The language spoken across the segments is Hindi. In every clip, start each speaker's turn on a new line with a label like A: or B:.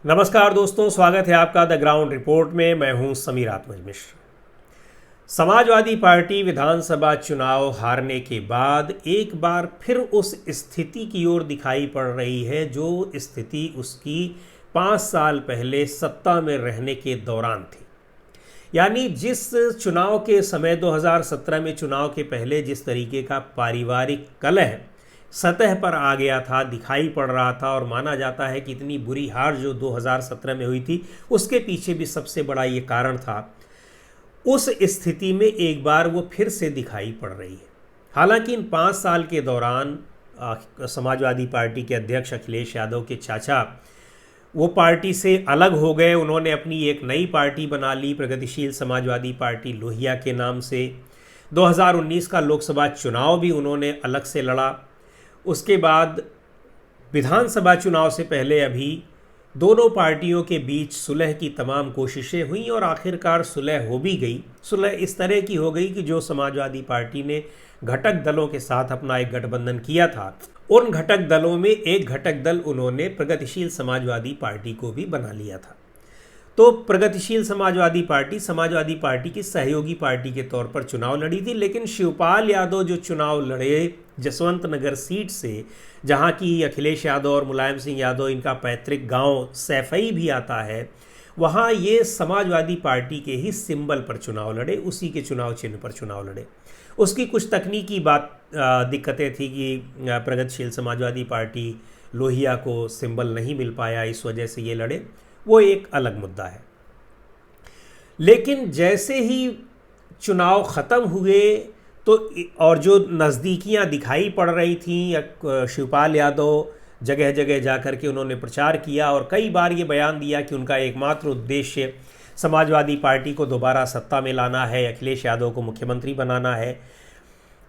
A: नमस्कार दोस्तों, स्वागत है आपका द ग्राउंड रिपोर्ट में। मैं हूं समीर आत्मज मिश्र। समाजवादी पार्टी विधानसभा चुनाव हारने के बाद एक बार फिर उस स्थिति की ओर दिखाई पड़ रही है जो स्थिति उसकी 5 साल पहले सत्ता में रहने के दौरान थी। यानी जिस चुनाव के समय 2017 में चुनाव के पहले जिस तरीके का पारिवारिक कलह सतह पर आ गया था, दिखाई पड़ रहा था और माना जाता है कि इतनी बुरी हार जो 2017 में हुई थी उसके पीछे भी सबसे बड़ा ये कारण था। उस स्थिति में एक बार वो फिर से दिखाई पड़ रही है। हालांकि इन 5 साल के दौरान समाजवादी पार्टी के अध्यक्ष अखिलेश यादव के चाचा वो पार्टी से अलग हो गए। उन्होंने अपनी एक नई पार्टी बना ली, प्रगतिशील समाजवादी पार्टी लोहिया के नाम से। 2019 का लोकसभा चुनाव भी उन्होंने अलग से लड़ा। उसके बाद विधानसभा चुनाव से पहले अभी दोनों पार्टियों के बीच सुलह की तमाम कोशिशें हुई और आखिरकार सुलह हो भी गई। सुलह इस तरह की हो गई कि जो समाजवादी पार्टी ने घटक दलों के साथ अपना एक गठबंधन किया था, उन घटक दलों में एक घटक दल उन्होंने प्रगतिशील समाजवादी पार्टी को भी बना लिया था। तो प्रगतिशील समाजवादी पार्टी की सहयोगी पार्टी के तौर पर चुनाव लड़ी थी। लेकिन शिवपाल यादव जो चुनाव लड़े जसवंत नगर सीट से, जहां की अखिलेश यादव और मुलायम सिंह यादव इनका पैतृक गांव सैफई भी आता है, वहां ये समाजवादी पार्टी के ही सिंबल पर चुनाव लड़े, उसी के चुनाव चिन्ह पर चुनाव लड़े। उसकी कुछ तकनीकी दिक्कतें थी कि प्रगतिशील समाजवादी पार्टी लोहिया को सिंबल नहीं मिल पाया, इस वजह से ये लड़े, वो एक अलग मुद्दा है। लेकिन जैसे ही चुनाव ख़त्म हुए तो और जो नज़दीकियां दिखाई पड़ रही थीं, शिवपाल यादव जगह जगह जाकर के उन्होंने प्रचार किया और कई बार ये बयान दिया कि उनका एकमात्र उद्देश्य समाजवादी पार्टी को दोबारा सत्ता में लाना है, अखिलेश यादव को मुख्यमंत्री बनाना है।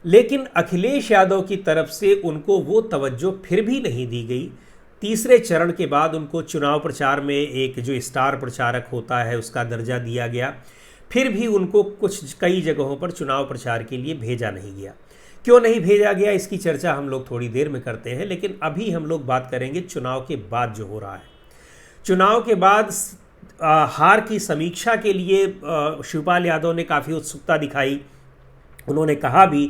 A: लेकिन अखिलेश यादव की तरफ से उनको वो तवज्जो फिर भी नहीं दी गई। तीसरे चरण के बाद उनको चुनाव प्रचार में एक जो स्टार प्रचारक होता है उसका दर्जा दिया गया। फिर भी उनको कई जगहों पर चुनाव प्रचार के लिए भेजा नहीं गया। क्यों नहीं भेजा गया इसकी चर्चा हम लोग थोड़ी देर में करते हैं, लेकिन अभी हम लोग बात करेंगे चुनाव के बाद जो हो रहा है। चुनाव के बाद हार की समीक्षा के लिए शिवपाल यादव ने काफ़ी उत्सुकता दिखाई। उन्होंने कहा भी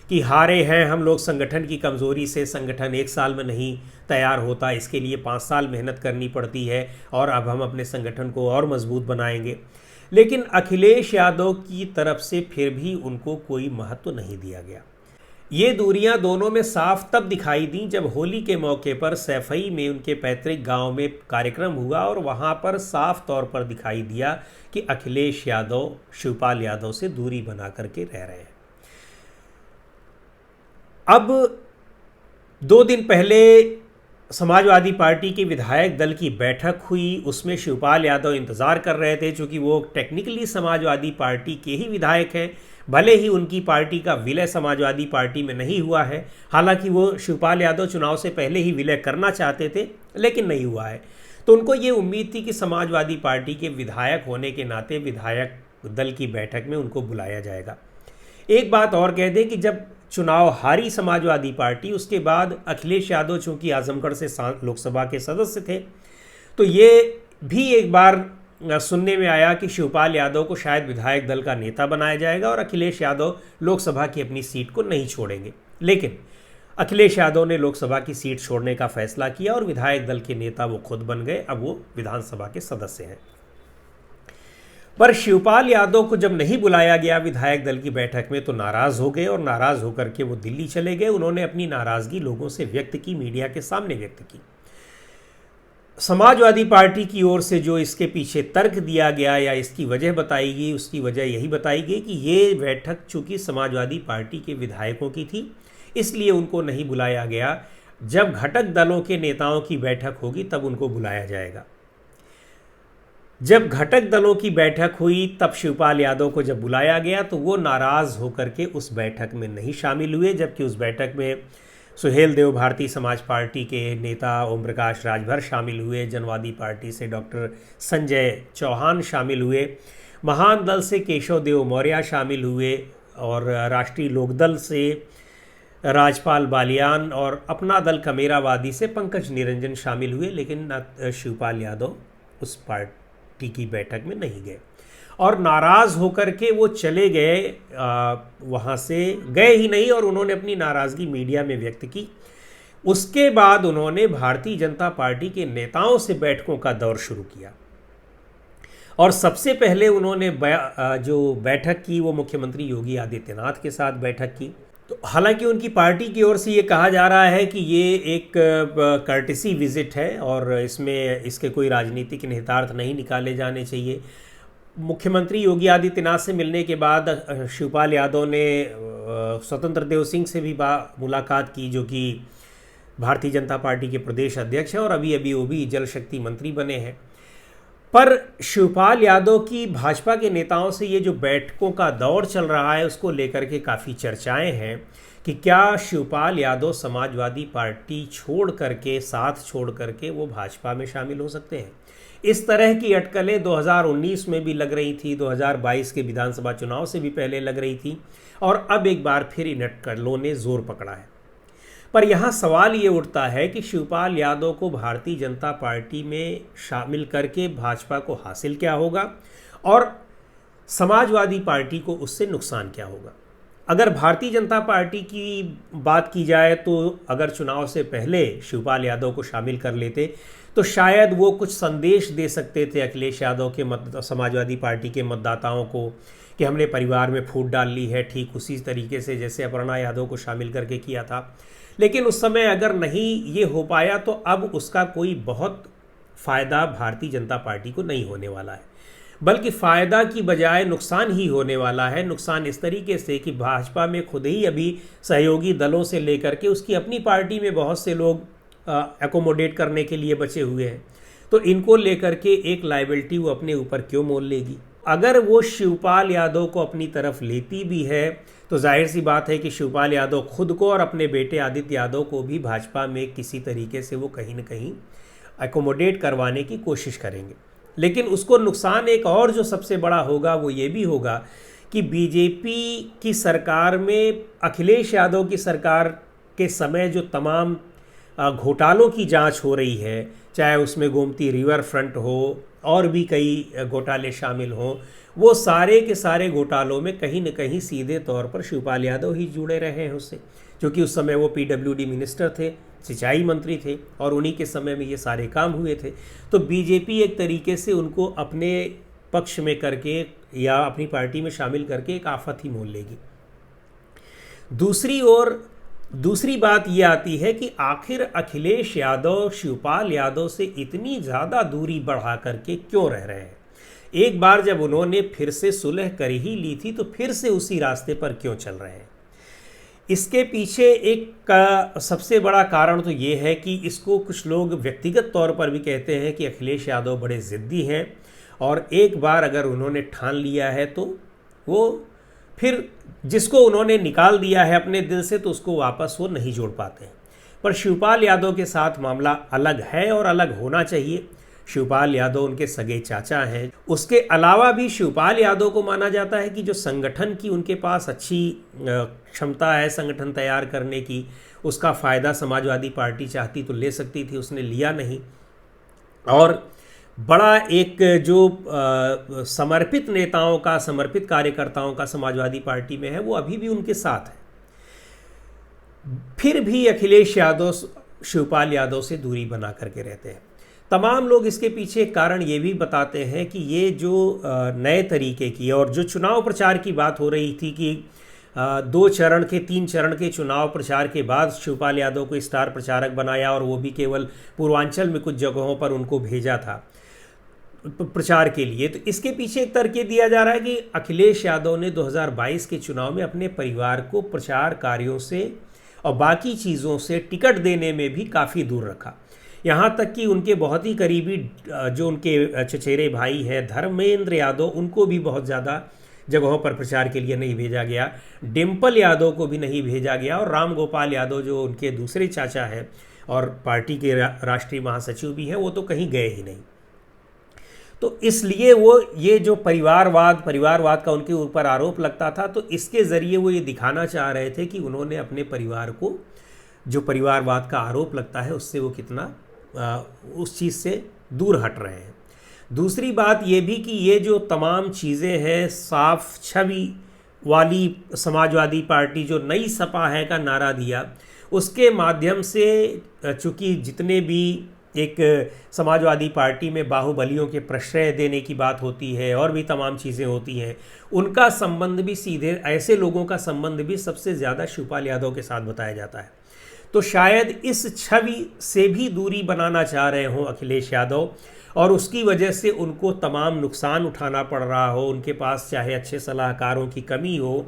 A: कि हारे हैं हम लोग संगठन की कमज़ोरी से, संगठन 1 साल में नहीं तैयार होता, इसके लिए 5 साल मेहनत करनी पड़ती है और अब हम अपने संगठन को और मजबूत बनाएंगे। लेकिन अखिलेश यादव की तरफ से फिर भी उनको कोई महत्व नहीं दिया गया। ये दूरियां दोनों में साफ तब दिखाई दी जब होली के मौके पर सैफई में उनके पैतृक गांव में कार्यक्रम हुआ और वहां पर साफ तौर पर दिखाई दिया कि अखिलेश यादव शिवपाल यादव से दूरी बना करके रह रहे हैं। अब 2 दिन पहले समाजवादी पार्टी के विधायक दल की बैठक हुई, उसमें शिवपाल यादव इंतज़ार कर रहे थे, चूँकि वो टेक्निकली समाजवादी पार्टी के ही विधायक हैं। भले ही उनकी पार्टी का विलय समाजवादी पार्टी में नहीं हुआ है, हालांकि वो शिवपाल यादव चुनाव से पहले ही विलय करना चाहते थे, लेकिन नहीं हुआ है। तो उनको ये उम्मीद थी कि समाजवादी पार्टी के विधायक होने के नाते विधायक दल की बैठक में उनको बुलाया जाएगा। एक बात और कह दें कि जब चुनाव हारी समाजवादी पार्टी, उसके बाद अखिलेश यादव चूँकि आजमगढ़ से लोकसभा के सदस्य थे, तो ये भी एक बार सुनने में आया कि शिवपाल यादव को शायद विधायक दल का नेता बनाया जाएगा और अखिलेश यादव लोकसभा की अपनी सीट को नहीं छोड़ेंगे। लेकिन अखिलेश यादव ने लोकसभा की सीट छोड़ने का फैसला किया और विधायक दल के नेता वो खुद बन गए। अब वो विधानसभा के सदस्य हैं। पर शिवपाल यादव को जब नहीं बुलाया गया विधायक दल की बैठक में तो नाराज़ हो गए और नाराज़ होकर के वो दिल्ली चले गए। उन्होंने अपनी नाराज़गी लोगों से व्यक्त की, मीडिया के सामने व्यक्त की। समाजवादी पार्टी की ओर से जो इसके पीछे तर्क दिया गया या इसकी वजह बताई गई, उसकी वजह यही बताई गई कि ये बैठक चूँकि समाजवादी पार्टी के विधायकों की थी, इसलिए उनको नहीं बुलाया गया। जब घटक दलों के नेताओं की बैठक होगी तब उनको बुलाया जाएगा। जब घटक दलों की बैठक हुई तब शिवपाल यादव को जब बुलाया गया तो वो नाराज़ होकर के उस बैठक में नहीं शामिल हुए, जबकि उस बैठक में सुहेल देव भारतीय समाज पार्टी के नेता ओम प्रकाश राजभर शामिल हुए, जनवादी पार्टी से डॉक्टर संजय चौहान शामिल हुए, महान दल से केशव देव मौर्य शामिल हुए और राष्ट्रीय लोकदल से राजपाल बालियान और अपना दल कमेरावादी से पंकज निरंजन शामिल हुए, लेकिन शिवपाल यादव उस पार्टी की बैठक में नहीं गए और नाराज़ होकर के वो चले गए, वहाँ से गए ही नहीं और उन्होंने अपनी नाराज़गी मीडिया में व्यक्त की। उसके बाद उन्होंने भारतीय जनता पार्टी के नेताओं से बैठकों का दौर शुरू किया और सबसे पहले उन्होंने जो बैठक की वो मुख्यमंत्री योगी आदित्यनाथ के साथ बैठक की। तो हालांकि उनकी पार्टी की ओर से ये कहा जा रहा है कि ये एक कर्टिसी विजिट है और इसके कोई राजनीतिक निहितार्थ नहीं निकाले जाने चाहिए। मुख्यमंत्री योगी आदित्यनाथ से मिलने के बाद शिवपाल यादव ने स्वतंत्र देव सिंह से भी मुलाकात की, जो कि भारतीय जनता पार्टी के प्रदेश अध्यक्ष हैं और अभी वो भी जल शक्ति मंत्री बने हैं। पर शिवपाल यादव की भाजपा के नेताओं से ये जो बैठकों का दौर चल रहा है उसको लेकर के काफ़ी चर्चाएं हैं कि क्या शिवपाल यादव समाजवादी पार्टी छोड़ करके वो भाजपा में शामिल हो सकते हैं। इस तरह की अटकलें 2019 में भी लग रही थी, 2022 के विधानसभा चुनाव से भी पहले लग रही थी और अब एक बार फिर इन अटकलों ने जोर पकड़ा है। पर यहाँ सवाल ये उठता है कि शिवपाल यादव को भारतीय जनता पार्टी में शामिल करके भाजपा को हासिल क्या होगा और समाजवादी पार्टी को उससे नुकसान क्या होगा। अगर भारतीय जनता पार्टी की बात की जाए तो अगर चुनाव से पहले शिवपाल यादव को शामिल कर लेते तो शायद वो कुछ संदेश दे सकते थे अखिलेश यादव के समाजवादी पार्टी के मतदाताओं को कि हमने परिवार में फूट डाल ली है, ठीक उसी तरीके से जैसे अपर्णा यादव को शामिल करके किया था। लेकिन उस समय अगर नहीं ये हो पाया तो अब उसका कोई बहुत फ़ायदा भारतीय जनता पार्टी को नहीं होने वाला है, बल्कि फ़ायदा की बजाय नुकसान ही होने वाला है। नुकसान इस तरीके से कि भाजपा में खुद ही अभी सहयोगी दलों से लेकर के उसकी अपनी पार्टी में बहुत से लोग एकोमोडेट करने के लिए बचे हुए हैं, तो इनको लेकर के एक लायबिलिटी वो अपने ऊपर क्यों मोल लेगी। अगर वो शिवपाल यादव को अपनी तरफ लेती भी है तो जाहिर सी बात है कि शिवपाल यादव खुद को और अपने बेटे आदित्य यादव को भी भाजपा में किसी तरीके से वो कहीं न कहीं एकोमोडेट करवाने की कोशिश करेंगे। लेकिन उसको नुकसान एक और जो सबसे बड़ा होगा वो ये भी होगा कि बीजेपी की सरकार में अखिलेश यादव की सरकार के समय जो तमाम घोटालों की जांच हो रही है, चाहे उसमें गोमती रिवर फ्रंट हो और भी कई घोटाले शामिल हों, वो सारे के सारे घोटालों में कहीं न कहीं सीधे तौर पर शिवपाल यादव ही जुड़े रहे हैं उससे, क्योंकि उस समय वो पीडब्ल्यूडी मिनिस्टर थे, सिंचाई मंत्री थे और उन्हीं के समय में ये सारे काम हुए थे। तो बीजेपी एक तरीके से उनको अपने पक्ष में करके या अपनी पार्टी में शामिल करके एक आफत ही मोल लेगी। दूसरी ओर दूसरी बात ये आती है कि आखिर अखिलेश यादव शिवपाल यादव से इतनी ज़्यादा दूरी बढ़ा करके क्यों रह रहे हैं। एक बार जब उन्होंने फिर से सुलह कर ही ली थी तो फिर से उसी रास्ते पर क्यों चल रहे हैं। इसके पीछे एक सबसे बड़ा कारण तो ये है कि इसको कुछ लोग व्यक्तिगत तौर पर भी कहते हैं कि अखिलेश यादव बड़े ज़िद्दी हैं और एक बार अगर उन्होंने ठान लिया है तो वो फिर जिसको उन्होंने निकाल दिया है अपने दिल से तो उसको वापस वो नहीं जोड़ पाते हैं। पर शिवपाल यादव के साथ मामला अलग है और अलग होना चाहिए। शिवपाल यादव उनके सगे चाचा हैं। उसके अलावा भी शिवपाल यादव को माना जाता है कि जो संगठन की उनके पास अच्छी क्षमता है संगठन तैयार करने की, उसका फ़ायदा समाजवादी पार्टी चाहती तो ले सकती थी, उसने लिया नहीं। और बड़ा एक जो समर्पित नेताओं का, समर्पित कार्यकर्ताओं का समाजवादी पार्टी में है, वो अभी भी उनके साथ है। फिर भी अखिलेश यादव शिवपाल यादव से दूरी बना करके रहते हैं। तमाम लोग इसके पीछे कारण ये भी बताते हैं कि ये जो नए तरीके की और जो चुनाव प्रचार की बात हो रही थी कि 2 चरण के 3 चरण के चुनाव प्रचार के बाद शिवपाल यादव को स्टार प्रचारक बनाया और वो भी केवल पूर्वांचल में कुछ जगहों पर उनको भेजा था प्रचार के लिए। तो इसके पीछे एक तर्क दिया जा रहा है कि अखिलेश यादव ने 2022 के चुनाव में अपने परिवार को प्रचार कार्यों से और बाकी चीज़ों से टिकट देने में भी काफ़ी दूर रखा। यहाँ तक कि उनके बहुत ही करीबी जो उनके चचेरे भाई हैं धर्मेंद्र यादव, उनको भी बहुत ज़्यादा जगहों पर प्रचार के लिए नहीं भेजा गया। डिम्पल यादव को भी नहीं भेजा गया और राम गोपाल यादव जो उनके दूसरे चाचा हैं और पार्टी के राष्ट्रीय महासचिव भी हैं, वो तो कहीं गए ही नहीं। तो इसलिए वो ये जो परिवारवाद का उनके ऊपर आरोप लगता था, तो इसके ज़रिए वो ये दिखाना चाह रहे थे कि उन्होंने अपने परिवार को जो परिवारवाद का आरोप लगता है उससे वो कितना उस चीज़ से दूर हट रहे हैं। दूसरी बात ये भी कि ये जो तमाम चीज़ें हैं, साफ छवि वाली समाजवादी पार्टी जो नई सपा है का नारा दिया, उसके माध्यम से चूँकि जितने भी एक समाजवादी पार्टी में बाहुबलियों के प्रश्रय देने की बात होती है और भी तमाम चीज़ें होती हैं, उनका संबंध भी सीधे, ऐसे लोगों का संबंध भी सबसे ज़्यादा शिवपाल यादव के साथ बताया जाता है। तो शायद इस छवि से भी दूरी बनाना चाह रहे हों अखिलेश यादव, और उसकी वजह से उनको तमाम नुकसान उठाना पड़ रहा हो। उनके पास चाहे अच्छे सलाहकारों की कमी हो,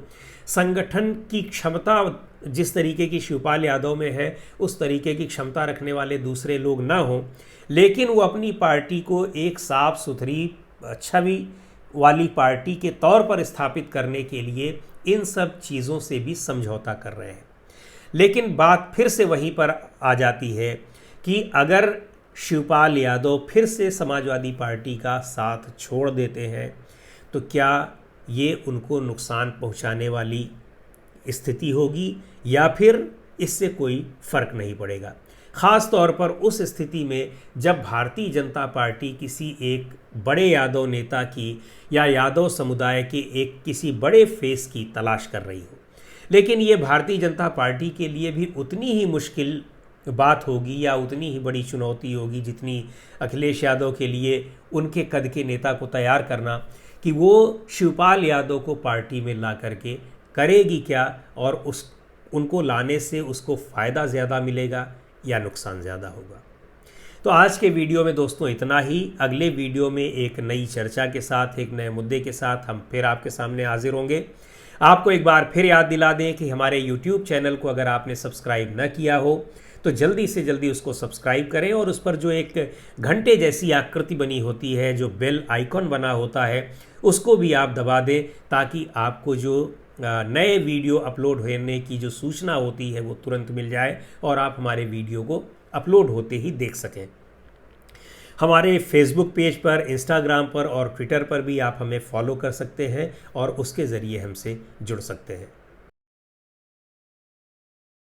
A: संगठन की क्षमता जिस तरीके की शिवपाल यादव में है उस तरीके की क्षमता रखने वाले दूसरे लोग ना हों, लेकिन वो अपनी पार्टी को एक साफ सुथरी छवि वाली पार्टी के तौर पर स्थापित करने के लिए इन सब चीज़ों से भी समझौता कर रहे हैं। लेकिन बात फिर से वहीं पर आ जाती है कि अगर शिवपाल यादव फिर से समाजवादी पार्टी का साथ छोड़ देते हैं तो क्या ये उनको नुकसान पहुंचाने वाली स्थिति होगी या फिर इससे कोई फ़र्क नहीं पड़ेगा। ख़ास तौर पर उस स्थिति में जब भारतीय जनता पार्टी किसी एक बड़े यादव नेता की या यादव समुदाय के एक किसी बड़े फेस की तलाश कर रही हो। लेकिन ये भारतीय जनता पार्टी के लिए भी उतनी ही मुश्किल बात होगी या उतनी ही बड़ी चुनौती होगी जितनी अखिलेश यादव के लिए उनके कद के नेता को तैयार करना, कि वो शिवपाल यादव को पार्टी में ला करके करेगी क्या और उनको लाने से उसको फ़ायदा ज़्यादा मिलेगा या नुकसान ज़्यादा होगा। तो आज के वीडियो में दोस्तों इतना ही। अगले वीडियो में एक नई चर्चा के साथ, एक नए मुद्दे के साथ हम फिर आपके सामने हाजिर होंगे। आपको एक बार फिर याद दिला दें कि हमारे YouTube चैनल को अगर आपने सब्सक्राइब न किया हो तो जल्दी से जल्दी उसको सब्सक्राइब करें, और उस पर जो एक घंटे जैसी आकृति बनी होती है, जो बेल आइकॉन बना होता है, उसको भी आप दबा दें ताकि आपको जो नए वीडियो अपलोड होने की जो सूचना होती है वो तुरंत मिल जाए और आप हमारे वीडियो को अपलोड होते ही देख सकें। हमारे फेसबुक पेज पर, इंस्टाग्राम पर और ट्विटर पर भी आप हमें फॉलो कर सकते हैं और उसके ज़रिए हमसे जुड़ सकते हैं।